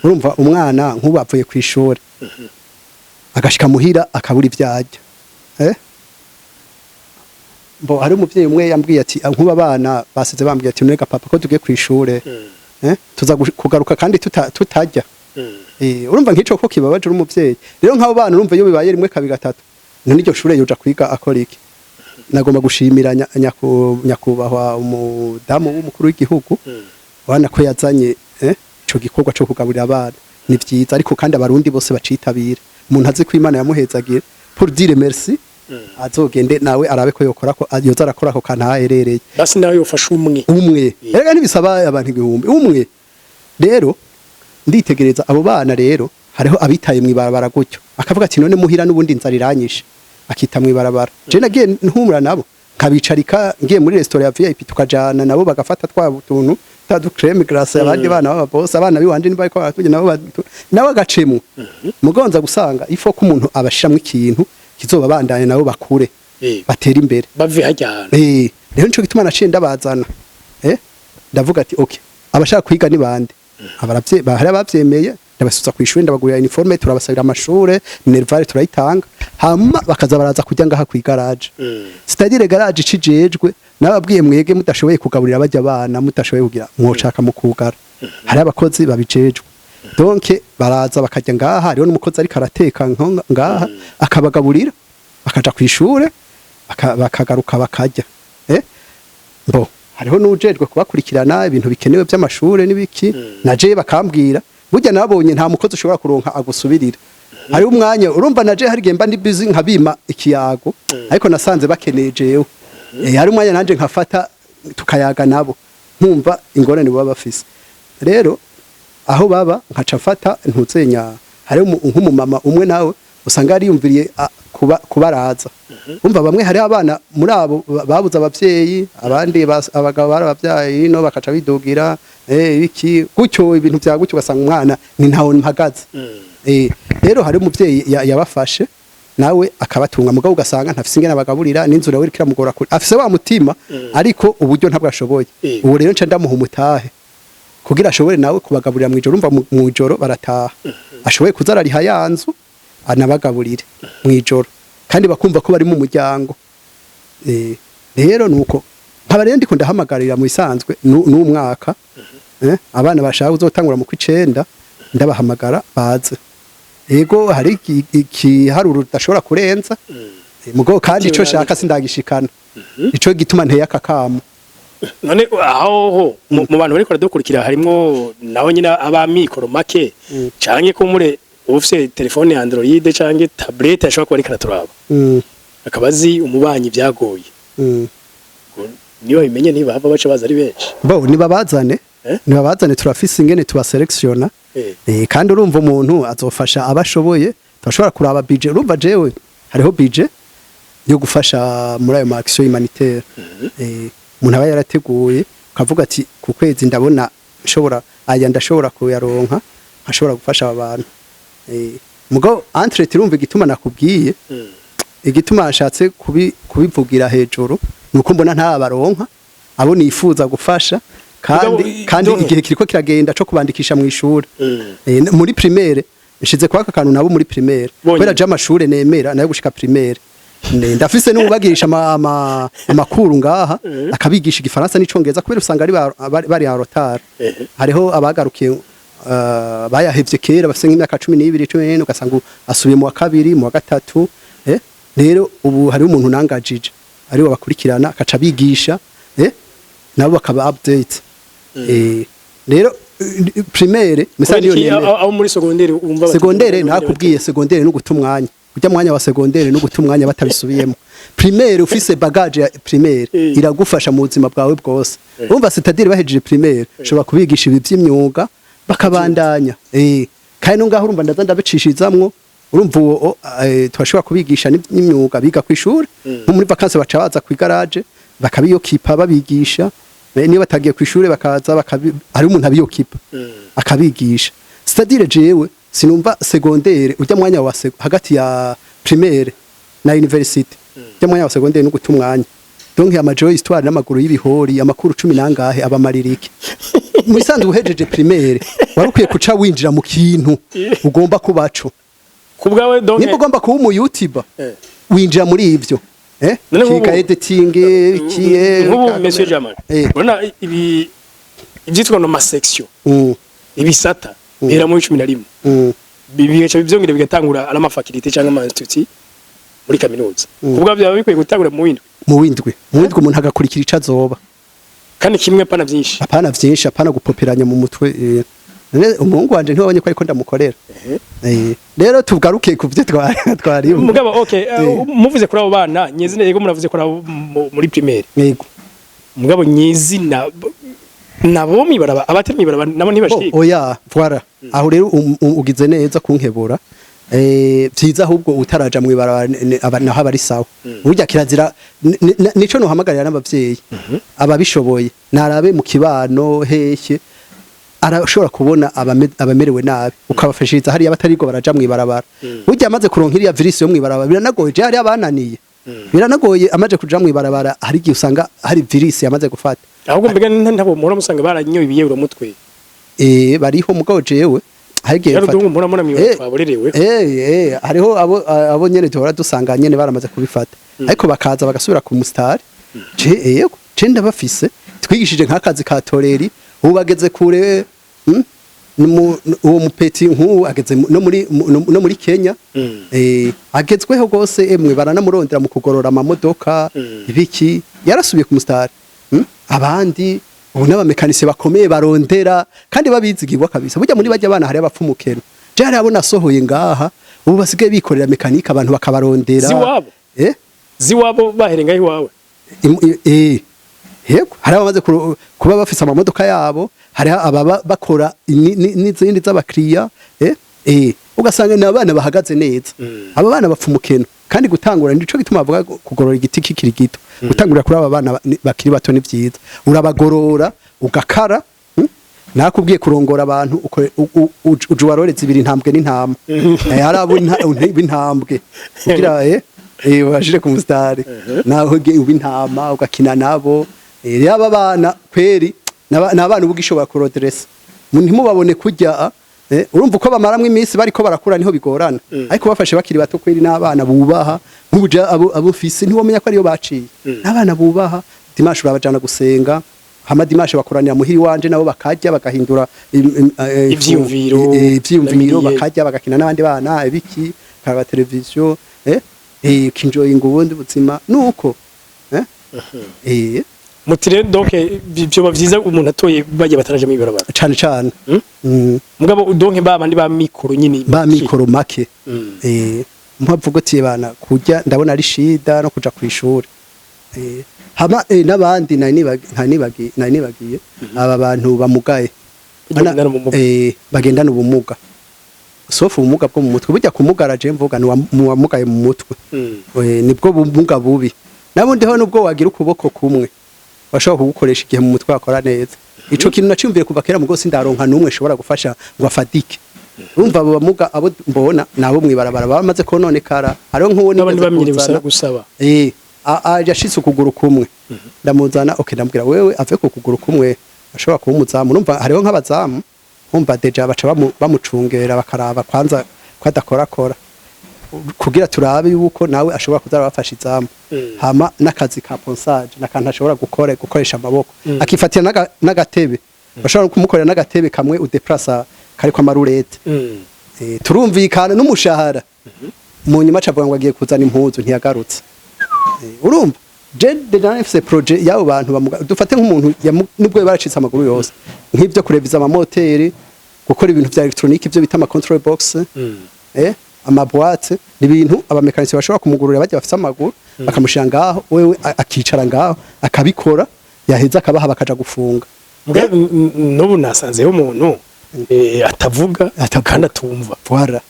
urumva umwana nk'ubapfuye ku ishuri agashika muhira akabura ivyajya hari umuvyeyi umwe yambwiye ati nkuba abana basize bambwiye ati nega papa ko tugiye ku ishure tuza kugaruka kandi tutajya urumva nk'ico ko kibabaje umuvyeyi rero nk'abo bana urumva iyo bibaye rimwe kabiri gatatu none iryo shure yoja kwiga akora iki nagomba gushimira nyakubahwa umudamu w'umukuru w'igihugu wana ko yazanye ico gikorwa cyo kugaburira abana ni vyiza ariko kandi abarundi bose bacitabira umuntu azi ko Imana yamuhezagiye pour dire merci azogende nawe arabe ko yokora ko yoza arakora ko kantaherereye basi nawe yofasha umwe erega ntibisaba abantu igihumbi umwe rero nditegereza abo bana rero hariho abitaye mu ibarabara gutyo akavuga ati none muhira n'ubundi nzara iranyishe akita mwibarabara je nagiye ntumura nabo kabicarika ngiye muri restaurant ya VIP tukajana nabo bagafata twabo tuntu tadu creme glace abandi bana baba boss abana biwanje niba ariko baratuje nabo agacemu mugonza gusanga ifo ko umuntu abashiramwe ikintu kizoba bandanye nabo bakure batera imbere bave hajyana rero nico gituma naciye ndabazana ndavuga ati okay abashaka kwiga ni bande abaravye bahari abavyemeye ndabasuza kwishuri ndabagurira uniforme turabasabira amashure nervale turayitanga hama bakaza baraza kujya ngaha ku garage c'est-à-dire garage cijejwe nababwiye mwege mudashoboye kugaburira bajya abana mudashoboye kugira mwoshaka mu kugara hari abakozi babijejwe donc baraza bakajya ngaha rero n'umukozi ari karateka ngaha akabagaburira bakaja kwishuri bakagaruka bakajya bo hariho n'ujejwe kubakurikirana ibintu bikenewe by'amashure nibiki naje bakambwira burya nabonye nta mukozi ushobora kuronka agusubirira hari umwanya urumva naje hari gemba ndi busy nkabima ikiyago ariko nasanze bakeneye jewe hari umwanya nanje nkafata tukayaga nabo nkumva ingorane baba bafise rero aho baba nkaca fata ntuzenya hari nk'umumama umwe nawe usanga ari yumviriye kubaraza umva bamwe hari abana muri abo babuza abavyeyi abandi abagabo barabavyayi no bakaca bidogira iki gucyo ibintu bya gucyo ugasanga umwana ni ntawo mpagaze rero hari umuvyeyi yabafashe nawe akabatunga mugabo ugasanga ntafise ingene abagaburira n'inzura we kiramugora kuri afise wa mutima ariko uburyo ntabwo ashoboye ubu rero nca ndamuha umutahe kugira ashobore nawe kubagaburira mu ijoro umva mu ijoro barataha ashoboye kuzarariha yanzu anabagaburire mu ijoro kandi bakumva ko bari mu muryango rero nuko nkaba rero ndiko ndahamagarira mu isanzwe n'umwaka abana bashaka uzotangura mu kw'icenda ndabahamagara baze yego hari ikiharuro udashobora kurenza mugo kandi ico shaka sindagishikana ico gituma nteye akakamo none aho mu bantu bariko baradukurikira harimo naho nyina abamikoro make canke ko mure ufise telefone ya Android canke tablette ashobora kuba ariko araturaba akabazi umubanyi byagoye niyo bimenye niba hava baca baza ari benshi bo nibabazane turafise ingene tubaselectiona kandi urumva umuntu azofasha abashoboye turashobora kuraba budget urumva jewe hariho budget yo gufasha muri ayo action humanitaire umuntu aba yarateguye kavuga ati ku kwezi ndabona ndashobora kuyaronka ashobora gufasha abantu mugo entre tirumva igituma nakubwiye igituma ashatse kubivugira hejuru nuko mbona nta baronka abo nifuza gufasha kandi igihe kiriko kiragenda cyo kubandikisha mu ishuri muri primaire nshize kwaka kantu nabo muri primaire kubera je amashure nemera nayo gushika primaire ndafise n'ubagirisha amakuru ngaha akabigisha igifaransa n'icongereza kubera usanga bari en retard hariho abagarukiye bayahevye kera bafise nk'imyaka 12 14 ugasanga asubiye mu wa kabiri mu wa gatatu rero ubu hari umuntu nangajije ari wo bakurikirana akaca bigisha nabo bakaba update rero primaire misali yo aho muri secondaire umva secondaire nakubwiye secondaire no gutumwanya ujya mwanya wa secondaire no gutumwanya batabisubiyemo primaire ufise bagage ya primaire iragufasha mu buzima bwawe bwose umva c'est-à-dire bahejeje primaire ushobora kubigisha ibi by'imyuga bakabandanya kandi no ngaho urumva ndaza ndabicishizamwo urumva uwo twashobora kubigisha n'imyuga biga ku ishuri nko muri vacances baca baza ku garage bakabiyokipa babigisha niyo batagiye ku ishuri bakaza hari umuntu abiyokipa akabigisha c'est-à-dire jewe sinumva secondaire ujya mwanya wa hagati ya primaire na university ujya mwanya wa secondaire no gutumwanya donc ya major histoire n'amaguru y'ibihori amakuru 10 nangahe abamaririke mu isanzwe uhejeje primaire warukwiye kuca winjira mu kintu ugomba kubaco kubwawe donc niba ugomba kuba mu YouTuber winjira muri ivyo kika editing kiye nk'ubu monsieur Jamal urabona ibyitwa no section ibisata bera mu 11 bibica bivyongera bigatangura ala mafaculté cyangwa ama institut muri kaminuza kubwa byaba bikwiye gutangura mu windwi umuntu agakurikira ica zoba kandi kimwe apana byinshi apana gupoperanya mu mutwe umuhungu wanje ntiwabonye ko ariko ndamukorera rero tugaruke ku byo twari mugabo okay muvuze kuri abo bana nyezina yego muravuze kuri abo muri primaire yego mugabo nyezina nabo mibaraba abatemye baraba nabo ntibashika oya voilà aho rero ugize neza kunkebura vyiza ahubwo utaraja mu ibarabara naho abari sawa burya kirazira nico no hamagarira n'abavyeyi ababishoboye narabe mu kibano heshye arashobora kubona abamerewe nabi ukabafashiriza hariya batarigo baraja mu ibarabara burya amaze kuronka iriya virus yo mu ibarabara biranagoye je hariya abananiye biranagoye amaje kuja mu ibarabara hari gihe usanga hari virus yamaze gufata ahubwo mbega ntabo muhora musanga baranyoye ibiyero mutwe bariho mugabo jewe hagiye fata muhora muramiwe twaborerewe hariho abo nyene duhora dusanga nyene baramaze kubifata ariko bakaza bagasubira ku mustari yego cenda bafise twigishije nk'akazi ka toreri ubageze kure uwo mupeti nk'uwo ageze no muri Kenya agezweho gose emwe baranamurondera mu kugorora amamodoka ibiki yarasubiye ku mustari abandi ubu n'abamekanisi bakomeye barondera kandi babizigirwa kabisa burya muri bajya abana hari abapfumukeno je hari abona sohoye ngaha ubu basigaye bikorera mekanika abantu bakabarondera ziwabo baherenga iwawe yego hari abamaze kuba bafise amamodoka yabo hari ababa bakora n'izindi z'abakiriya ugasanga n'abana bahagaze neza aba bana bapfumukeno kandi gutangura ndico gituma bavuga kugorora igiti kikiri gito gutangura kuri aba bana bakiri bato ni vyiza urabagorora ugakara nakubwiye kurongora abantu uje waroreza ibiri ntambwe n'intama arabo intambwe kugira washire ku mustari naho ubintama ugakina nabo yaba bana kweri nabana ubugishobora kurodressa ntimubabone kujya urumva uko bamaramwe iminsi bariko barakura niho bigorana ariko bafashe bakiri bato kweri n'abana bubaha nk'ubuja abo fisi ntiwomenya ko ariyo baciye n'abana bubaha dimanche urabajana gusenga hama dimanche bakoranira muhiri wanje nabo bakajya bagahindura ivyiyumviro bakajya bagakina n'abandi bana ibiki karaba televiziyo kinjoyinga ubundi buzima nuko mutire donc byo bavyiza umuntu atoye baje bataraje mu ibarabara cane mugabo donc babandi ba mikoro nyine ba mikoro make mpavuga ati bana kujya ndabona ari shida no kuja kwishura hama nabandi nanibagiye aba bantu bamugaye bagendana ubumuga sofu ubumuga bwo mu mutwe burya kumugaraje mvuga ni wamugaye mu mutwe nibwo bumuga bubi nabundi ho nubwo wagira ukuboko kumwe bashobora kugukoresha igihe mu mutwe wakora neza ico kintu naciyumviye kuva kera mu gose ndaronka numwe shobora gufasha ngo afadike urumva abo bamuga abo mbona nabo mwibarabara bamaze kononekara hariho nk'uwo n'abandi bamyire gusaba yashitse ukuguru kumwe ndamuzana ndambwira wewe ave ku kuguru kumwe ashobora kuba umuzamu urumva hariho nk'abazamu umva deja baca bamucungera bakaraba kwanza kwadakorakora kugira turabe yuko nawe ashobora kuzara bafasha izamu hama nakazi ka ponsage nakanta ashobora gukoresha amaboko akifatira n'agatebe bashobora kumukorera n'agatebe kamwe udeplasa kariko amarurete turumvikana n'umushahara mu nyuma cavuga ngo agiye kuzana impuzu ntiyagarutse urumva je deja FC projet yabo bantu dufate nk'umuntu nubwo baracitse amaguru yose nk'ibyo kureviza amamoteri gukora ibintu vya electronique byo bita ama control box amaboîte ni ibintu abamekanisi bashobora kumugurura bajya bafite amaguru bakamushira ngaho wewe akicara ngaho akabikora yaheza akabaha bakaja gufunga n'ubu nasanzeho umuntu atavuga kandi atumva voilà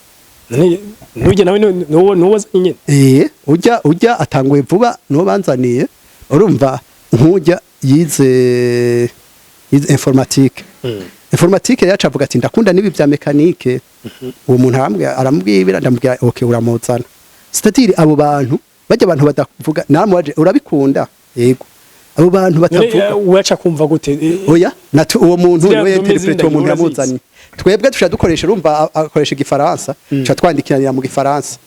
nuje nawe nuwazanye nyene ujya atanguye vuba no banzaniye urumva nkujya yize informatique informatique yacu avuga ati ndakunda nibi bya mekanike uwo muntu arambwira ndambwira okay uramuzana c'est-à-dire abo bantu bajya abantu badavuga namwaje urabikunda yego abo bantu batavuga uwacha kumva gute oya uwo muntu niwe interprete uwo muntu yamuzanye twebwe tusha dukoresha urumva akoresha igifaransa cha twandikiranira mu gifaransa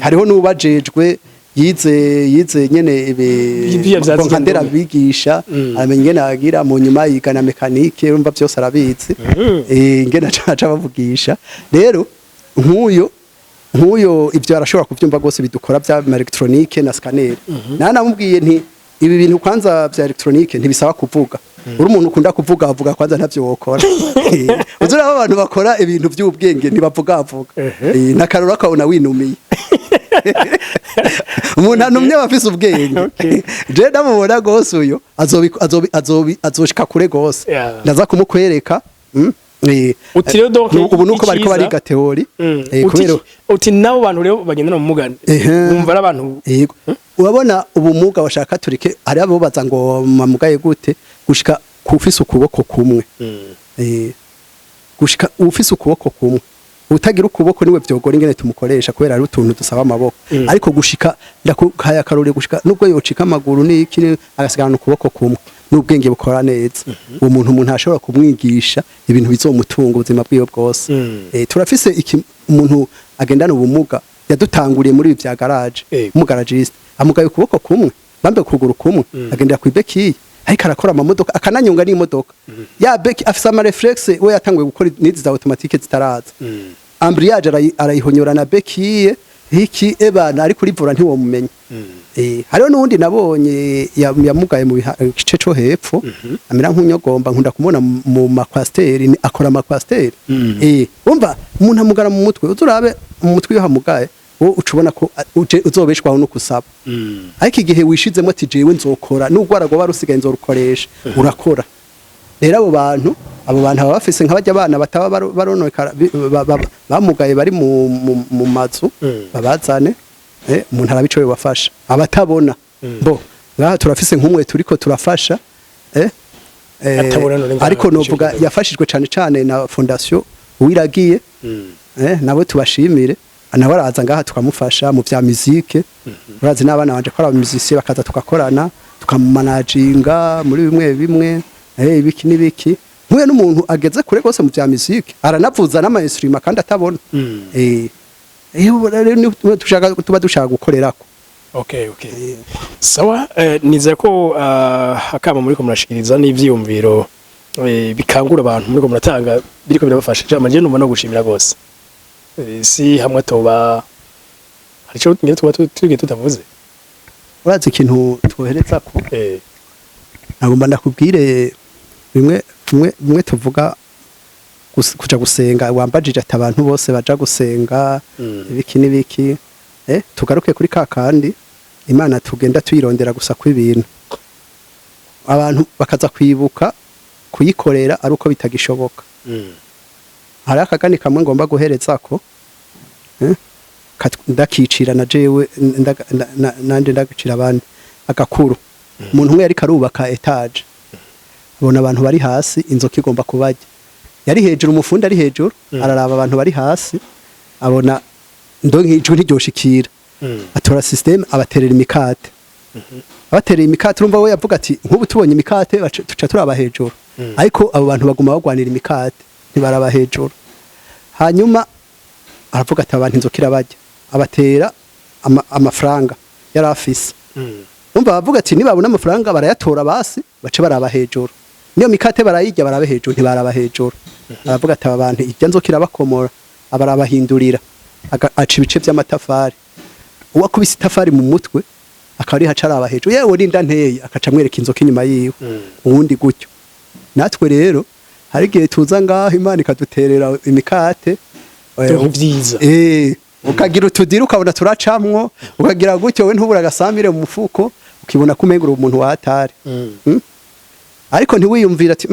hariho n'ubajejwe yize nyene nkandera bigisha amenye ngene agira mu nyuma yigana mekanike urumva byose arabizi ngene aca bavugisha rero nk'uyo ibyo arashobora kuvyumva gose bidukora bya electronique na scanner namubwiye nti ibi bintu kwanza bya electronique ntibisaba kuvuga uri umuntu ukunda kuvuga avuga kwanza ntavyo wokora uzura abantu bakora ibintu by'ubwenge ntibavuga nakarora kabona winumiye umuntu anumye bafise ubwenge je ndamubona gose uyo azoshika kure gose ndaza kumukwereka uti rero donc ubu nuko bariko bariga teori kubera uti nabo bantu rero bagendana mu mugani bumva abantu yego urabona ubumuga bashaka turike ari abo baza ngo mamugaye gute gushika kufisa ukuboko kumwe gushika ufisa ukuboko kumwe utagira ukuboko niwe vyogora ingene tumukoresha kubera ari utuntu dusaba amaboko ariko gushika ndakaya karore gushika nubwo yocika amaguru n'iki agasigana ukuboko kumwe n'ubwenge bukora neza uwo muntu ashobora kumwigisha ibintu bizomutunga ubuzima bwiwe bwose turafise umuntu agendana ubumuga yadutanguriye muri ibi vya garage umugaragiste amugaye ukuboko kumwe bambe kuguru kumwe agendera ku bekiye ariko arakora amamodoka akananyonga n'imodoka ya beki afise ama reflex we yatanguye gukora nizi za automatique zitaraza embrayage arayihonyora na bekiye hiki ebana ari kuri vura ntiwo mumenye hariho nundi nabonye yamugaye mu gice cyo hepfo amera nk'unyogomba nkunda kumubona mu makwasteri akora amakwasteri umva umuntu amugara mu mutwe uzurabe mu mutwe yo hamugaye wo ucubona ko uzobeshwaho no kusaba ariko igihe wishizemo ati jewe nzokora nubwo aragoba rusigaye nzorukoresha urakora rero abo bantu baba bafise nk'abajya abana bataba barononekara bamugaye bari mu mazu babazane umuntu arabicoye wafasha abatabona bo ngaha turafise nk'umwe turiko turafasha ariko novuga yafashijwe cyane na fondation uwiragiye nabo tubashimire nawe araza ngaha tukamufasha mu vya muzike urazi n'abana banje ko ari musicien bakaza tugakorana tukamanaginga muri bimwe ibiki n'ibiki nk'uyu n'umuntu ageze kure gose mu vya muzike aranavuza n'ama instrument kandi atabona tuba dushaka gukorerako okay sawa nize ko akama muri ko murashikiriza n'ivyiyumviro bikangura abantu muri ko muratanga biriko birabafasha cyane je numva no gushimira gose si hamwe toba harico ngiye tuba tutavuze urazi ikintu twohereza ko nagomba ndakubwire bimwe tuvuga kuja gusenga wambajije ati abantu bose baja gusenga ibiki n'ibiki tugaruke kuri kakandi Imana tugenda tuyirondera gusa kw'ibintu abantu bakaza kwibuka kuyikorera ari uko bitagishoboka hari akagani kamwe ngomba guhereza ko ndakicira na jewe nande ndagicira abandi agakuru umuntu umwe yari karubaka etage abona abantu bari hasi inzoka igomba kubajya yari hejuru umufundi ari hejuru araraba abantu bari hasi abona ndonke ijwi ntiryoshikira atora system abaterera imikate abaterera imikate urumva we yavuga ati nk'ubu tubonye imikate tuca turaba hejuru ariko abo bantu baguma bagwanira imikate ntibaraba hejuru hanyuma aravuga ati abantu inzokira bajya abatera amafaranga yari afise umva bavuga ati nibabona amafaranga barayatora basi bace baraba hejuru niyo mikate barayijya barabe hejuru ntibaraba hejuru aravuga ati abantu ijya nzokira bakomora abarabahindurira aca ibice by'amatafari uwakubise itafari mu mutwe akari hacaraba hejuru yewe rinda nteye akaca mwereka inzoka inyuma yiwe ubundi gutyo natwe rero hari igihe tuza ngaho Imana ikaduterera imikate vyiza ukagira utudira ukabona turacamwo ukagira gutyo we ntubura agasambire mu mufuko ukibona kumengura umuntu watari ariko ntiwiyumvira ati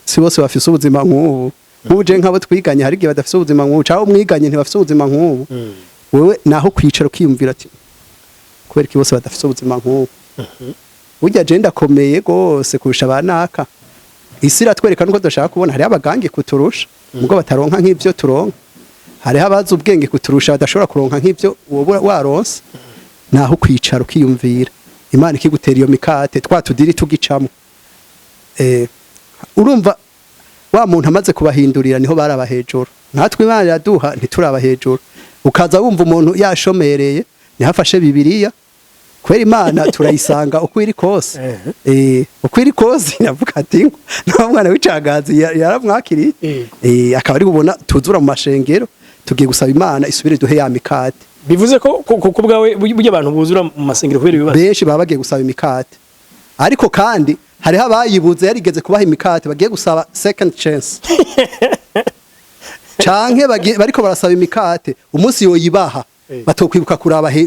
si bose bafise ubuzima nk'ubu nk'uje nk'abo twiganye hari igihe badafise ubuzima nk'ubu cyangwa mwiganye ntibafise ubuzima nk'ubu wewe naho kwicara ukiyumvira ati kubera iki bose badafise ubuzima nk'ubu burya je ndakomeye gose kurusha abanaka isi iratwereka nuko dushaka kubona hari abagangi kuturusha ubwo bataronka nk'ivyo turonka hari abazi ubwenge kuturusha badashobora kuronka nk'ivyo wowe waronse naho kwicara ukiyumvira Imana ikigutera iyo mikate twatudiri tugicamo urumva wa muntu amaze kubahindurira niho baraba hejuru natwe Imana yaduha ntituraba hejuru ukaza wumva umuntu yashomereye nihafashe Bibiliya kwera Imana turayisanga uko iri kose uko iri kose navuga ati no mwana w'icagazi yaramwakiriye akaba ari bubona tuzura mu mashengero tugiye gusaba Imana isubire duhe ya mikate bivuze ko kubwawe burya abantu buzura mu masengero kubera ibibazo benshi baba bagiye gusaba imikate ariko kandi hariho abayibuze yarigeze kubaha imikate bagiye gusaba second chance canke bariko barasaba imikate umunsi yoyibaha batokwibuka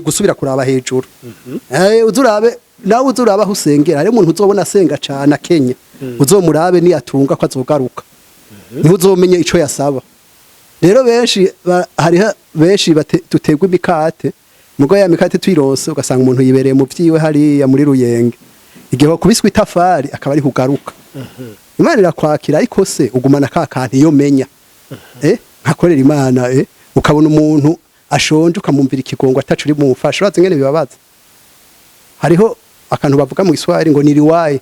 gusubira kuraba hejuru uzurabe nawe uzuraba aho usengera hari umuntu uzobona asenga cane Kenya uzomurabe niyatunga ko azogaruka ntuzomenya ico yasaba. Rero benshi hariho benshi tutegwa imikate mugo ya mikate twirose ugasanga umuntu yibereye mu vyiwe hari ya muri ruyenge igihe kubiswa itafari akaba ari kugaruka. Imana irakwakira ariko se ugumana ka kantu iyo menya nkakorera Imana ukabona umuntu ashonje ukamumvira ikigongo atacuri mu mufasha urazi ngene bibabaza. Hariho akantu bavuga mu Kiswahili ngo niliwahi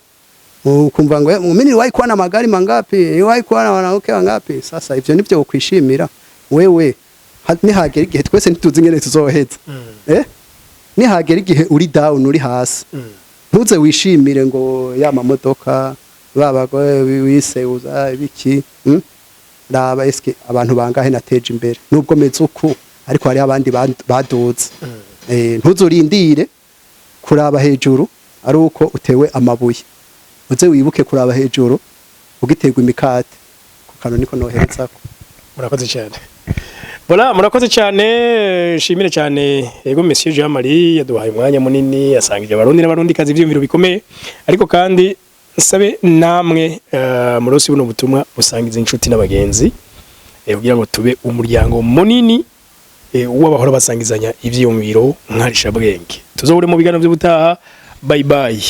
ukumva ngo mimi niliwahi kuwa na magari mangapi, niliwahi kuwa na wanawake wangapi. Sasa ivyo nivyo ukwishimira wewe nihagera igihe twese ntituzi ngene tuzoheza. Nihagera igihe uri down uri hasi ntuze wishimire ngo ya mamodoka babago wiseuza ibiki ndaba eske abantu bangahe nateje imbere nubwo meze uku ariko hari abandi baduze. Ntuzurindire kuraba hejuru ari uko utewe amabuye uze wibuke kuraba hejuru ugiterwa imikate ku kantu niko nohereza ko. Murakoze cyane. Voilà, murakoze cyane, shimire cyane yego Monsieur Jean Marie yaduhaye umwanya munini asangije abarundi n'abarundi kazi ivyumviro bikomeye ariko kandi nsabe namwe murosi buno butumwa busangiza inshuti n'abagenzi kugira ngo tube umuryango munini w'abahora basangizanya ivyumviro nkarisha bwenge. Tuzohure mu biganiro by'ubutaha. Bye bye.